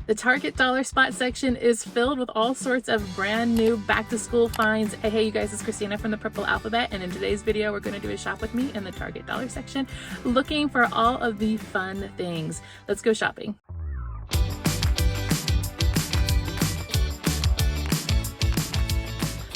The Target dollar spot section is filled with all sorts of brand new back to school finds. Hey you guys, it's Christina from the Purple Alphabet, and in today's video we're going to do a shop with me in the Target dollar section looking for all of the fun things. Let's go shopping.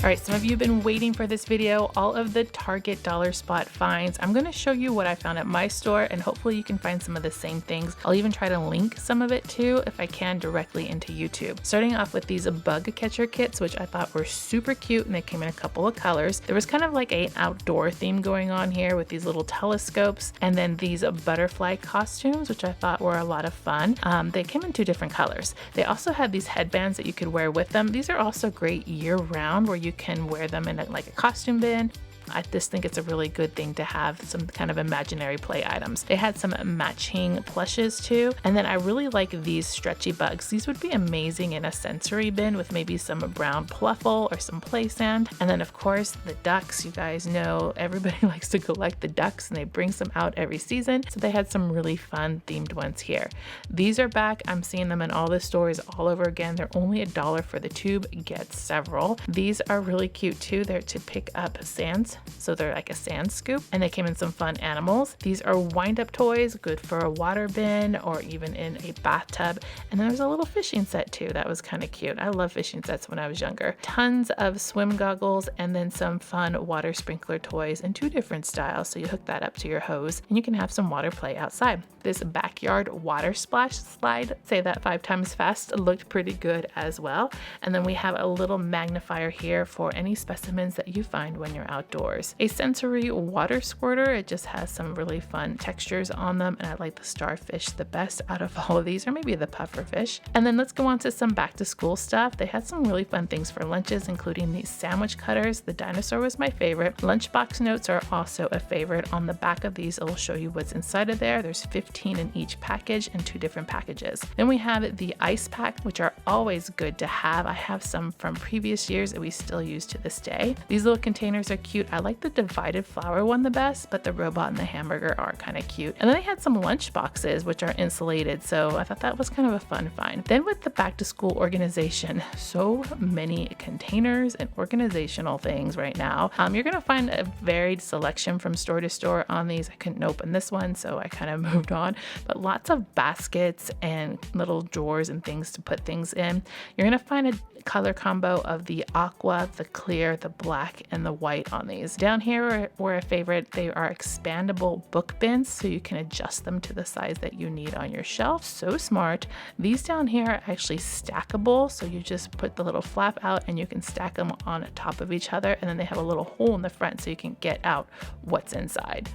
All right, some of you have been waiting for this video, all of the Target dollar spot finds. I'm going to show you what I found at my store, and hopefully you can find some of the same things. I'll even try to link some of it too, if I can, directly into YouTube. Starting off with these bug catcher kits, which I thought were super cute, and they came in a couple of colors. There was kind of like an outdoor theme going on here with these little telescopes, and then these butterfly costumes, which I thought were a lot of fun. They came in two different colors. They also had these headbands that you could wear with them. These are also great year-round, where you can wear them in like a costume bin. I just think it's a really good thing to have some kind of imaginary play items. They had some matching plushes too. And then I really like these stretchy bugs. These would be amazing in a sensory bin with maybe some brown pluffle or some play sand. And then of course the ducks. You guys know everybody likes to collect the ducks, and they bring some out every season. So they had some really fun themed ones here. These are back. I'm seeing them in all the stores all over again. They're only $1 for the tube. Get several. These are really cute too. They're to pick up sands. So they're like a sand scoop, and they came in some fun animals. These are wind-up toys, good for a water bin or even in a bathtub. And then there's a little fishing set too. That was kind of cute. I love fishing sets when I was younger. Tons of swim goggles, and then some fun water sprinkler toys in two different styles. So you hook that up to your hose and you can have some water play outside. This backyard water splash slide, say that 5 times fast, looked pretty good as well. And then we have a little magnifier here for any specimens that you find when you're outdoors. A sensory water squirter. It just has some really fun textures on them, and I like the starfish the best out of all of these, or maybe the puffer fish. And then let's go on to some back to school stuff. They had some really fun things for lunches, including these sandwich cutters. The dinosaur was my favorite. Lunchbox notes are also a favorite. On the back of these, it will show you what's inside of there. There's 15 in each package in 2 different packages. Then we have the ice pack, which are always good to have. I have some from previous years that we still use to this day. These little containers are cute. I like the divided flower one the best, but the robot and the hamburger are kind of cute. And then they had some lunch boxes, which are insulated, so I thought that was kind of a fun find. Then with the back to school organization, so many containers and organizational things right now. You're gonna find a varied selection from store to store on these. I couldn't open this one, so I kind of moved on, but lots of baskets and little drawers and things to put things in. You're gonna find a color combo of the aqua, the clear, the black, and the white on these. Down here were a favorite. They are expandable book bins, so you can adjust them to the size that you need on your shelf. So smart. These down here are actually stackable, so you just put the little flap out and you can stack them on top of each other, and then they have a little hole in the front so you can get out what's inside.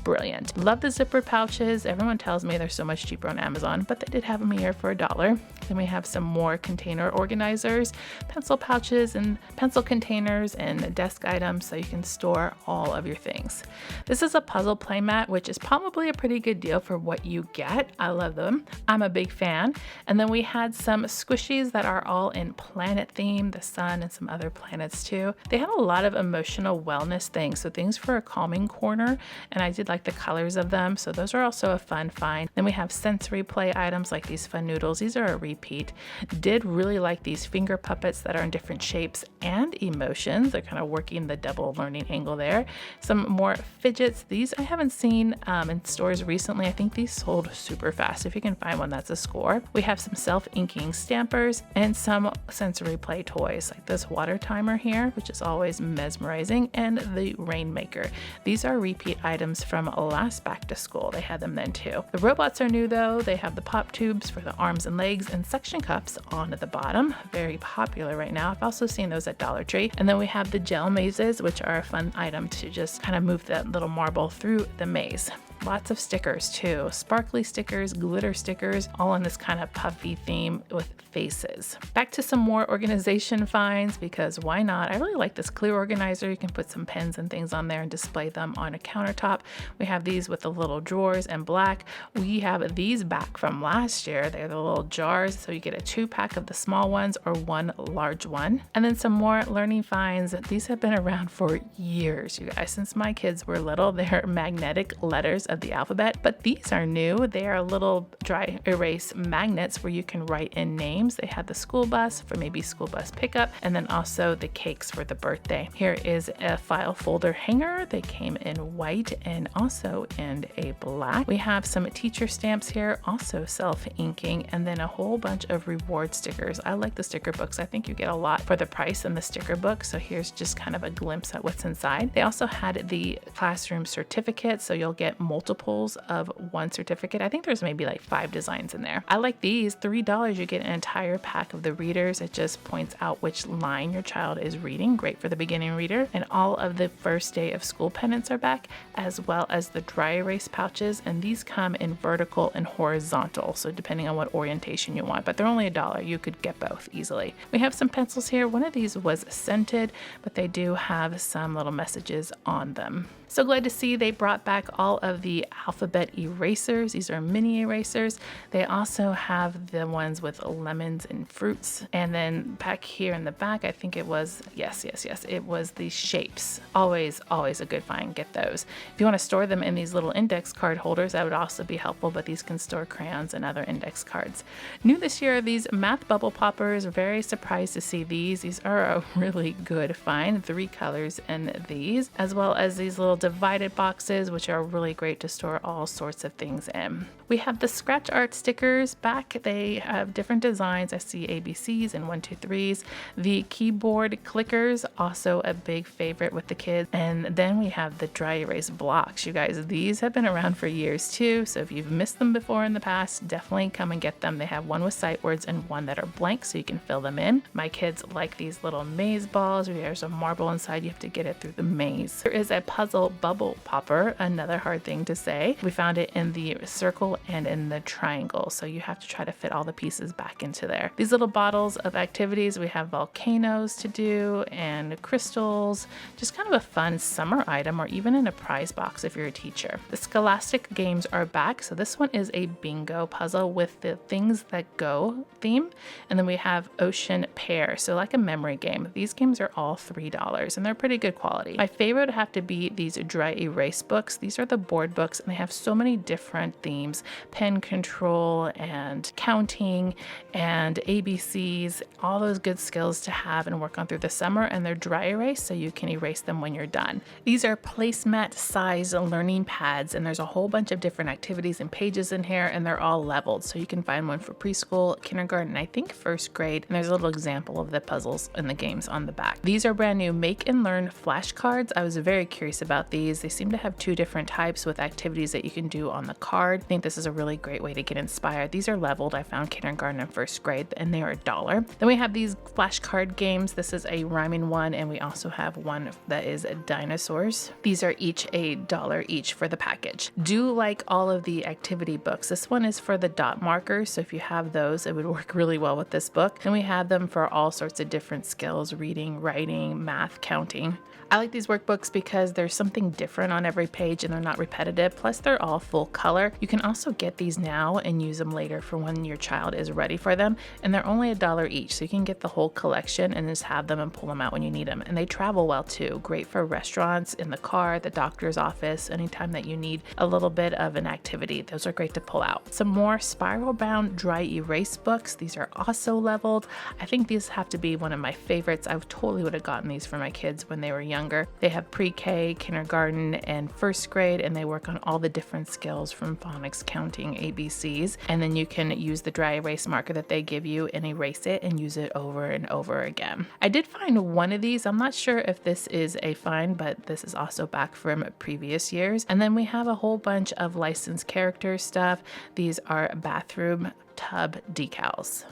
Brilliant. Love the zippered pouches. Everyone tells me they're so much cheaper on Amazon, but they did have them here for $1. Then we have some more container organizers, pencil pouches and pencil containers, and desk items so you can store all of your things. This is a puzzle playmat, which is probably a pretty good deal for what you get. I love them. I'm a big fan. And then we had some squishies that are all in planet theme, the sun and some other planets too. They had a lot of emotional wellness things, so things for a calming corner, and I did like the colors of them, so those are also a fun find. Then we have sensory play items like these fun noodles. These are a repeat. Did really like these finger puppets that are in different shapes and emotions. They're kind of working the double learning angle there. Some more fidgets. These I haven't seen in stores recently. I think these sold super fast. If you can find one, that's a score. We have some self-inking stampers and some sensory play toys like this water timer here, which is always mesmerizing, and the rainmaker. These are repeat items from last back to school. They had them then too. The robots are new though. They have the pop tubes for the arms and legs and suction cups on at the bottom. Very popular right now. I've also seen those at Dollar Tree. And then we have the gel mazes, which are a fun item to just kind of move that little marble through the maze. Lots of stickers too. Sparkly stickers, glitter stickers, all in this kind of puffy theme with faces. Back to some more organization finds, because why not? I really like this clear organizer. You can put some pens and things on there and display them on a countertop. We have these with the little drawers and black. We have these back from last year. They're the little jars, so you get a 2-pack of the small ones or 1 large one. And then some more learning finds. These have been around for years, you guys. Since my kids were little, they're magnetic letters of the alphabet, but these are new. They are little dry erase magnets where you can write in names. They had the school bus for maybe school bus pickup, and then also the cakes for the birthday. Here is a file folder hanger. They came in white and also in a black. We have some teacher stamps here, also self-inking, and then a whole bunch of reward stickers. I like the sticker books. I think you get a lot for the price in the sticker book. So here's just kind of a glimpse at what's inside. They also had the classroom certificate, so you'll get multiples of one certificate. I think there's maybe like 5 designs in there. I like these. $3, you get an entire pack of the readers. It just points out which line your child is reading. Great for the beginning reader. And all of the first day of school pennants are back, as well as the dry erase pouches, and these come in vertical and horizontal, so depending on what orientation you want, but they're only $1. You could get both easily. We have some pencils here. One of these was scented, but they do have some little messages on them. So glad to see they brought back all of the alphabet erasers. These are mini erasers. They also have the ones with lemons and fruits. And then back here in the back, I think it was, yes, it was the shapes. Always a good find. Get those. If you want to store them in these little index card holders, that would also be helpful, but these can store crayons and other index cards. New this year are these math bubble poppers. Very surprised to see these. These are a really good find. 3 colors in these, as well as these little divided boxes, which are really great to store all sorts of things in. We have the scratch art stickers back. They have different designs. I see ABCs and 1, 2, 3s. The keyboard clickers, also a big favorite with the kids. And then we have the dry erase blocks. You guys, these have been around for years too. So if you've missed them before in the past, definitely come and get them. They have one with sight words and one that are blank, so you can fill them in. My kids like these little maze balls where there's a marble inside. You have to get it through the maze. There is a puzzle bubble popper, another hard thing to say. We found it in the circle and in the triangle, so you have to try to fit all the pieces back into there. These little bottles of activities, we have volcanoes to do and crystals, just kind of a fun summer item, or even in a prize box if you're a teacher. The Scholastic games are back, so this one is a bingo puzzle with the things that go theme, and then we have ocean pair, so like a memory game. These games are all $3 and they're pretty good quality. My favorite would have to be these dry erase books. These are the board books, and they have so many different themes: pen control and counting and ABCs, all those good skills to have and work on through the summer. And they're dry erase, so you can erase them when you're done. These are placemat size learning pads, and there's a whole bunch of different activities and pages in here, and they're all leveled, so you can find one for preschool, kindergarten, I think 1st grade, and there's a little example of the puzzles and the games on the back. These are brand new make and learn flashcards. I was very curious about these. They seem to have 2 different types with activities that you can do on the card. I think this is a really great way to get inspired. These are leveled. I found kindergarten and 1st grade, and they are $1. Then we have these flashcard games. This is a rhyming one, and we also have one that is dinosaurs. These are each $1 each for the package. Do like all of the activity books. This one is for the dot markers, so if you have those, it would work really well with this book. And we have them for all sorts of different skills: reading, writing, math, counting. I like these workbooks because there's something different on every page and they're not repetitive. Plus they're all full color. You can also get these now and use them later for when your child is ready for them. And they're only $1 each. So you can get the whole collection and just have them and pull them out when you need them. And they travel well too. Great for restaurants, in the car, the doctor's office, anytime that you need a little bit of an activity. Those are great to pull out. Some more spiral bound dry erase books. These are also leveled. I think these have to be one of my favorites. I totally would have gotten these for my kids when they were younger. They have pre-K, kindergarten, and 1st grade, and they work on all the different skills from phonics, counting, ABCs. And then you can use the dry erase marker that they give you and erase it and use it over and over again. I did find one of these. I'm not sure if this is a find, but this is also back from previous years. And then we have a whole bunch of licensed character stuff. These are bathroom tub decals.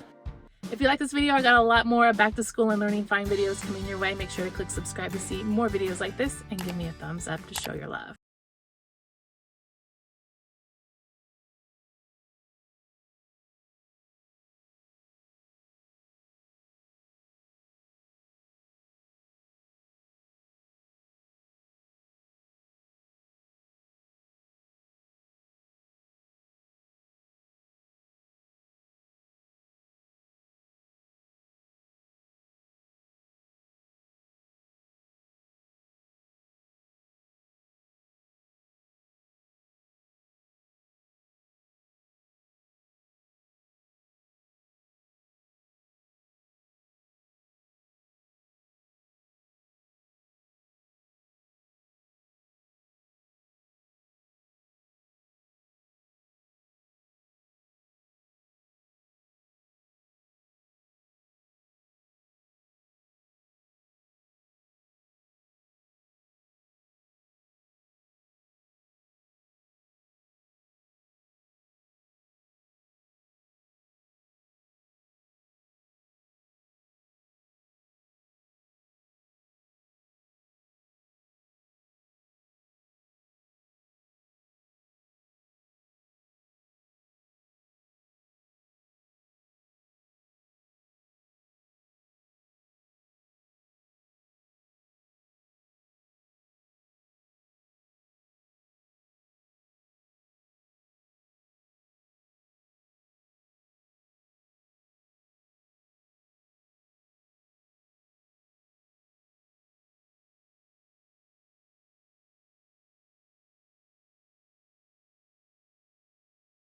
If you like this video, I got a lot more back to school and learning find videos coming your way. Make sure to click subscribe to see more videos like this and give me a thumbs up to show your love.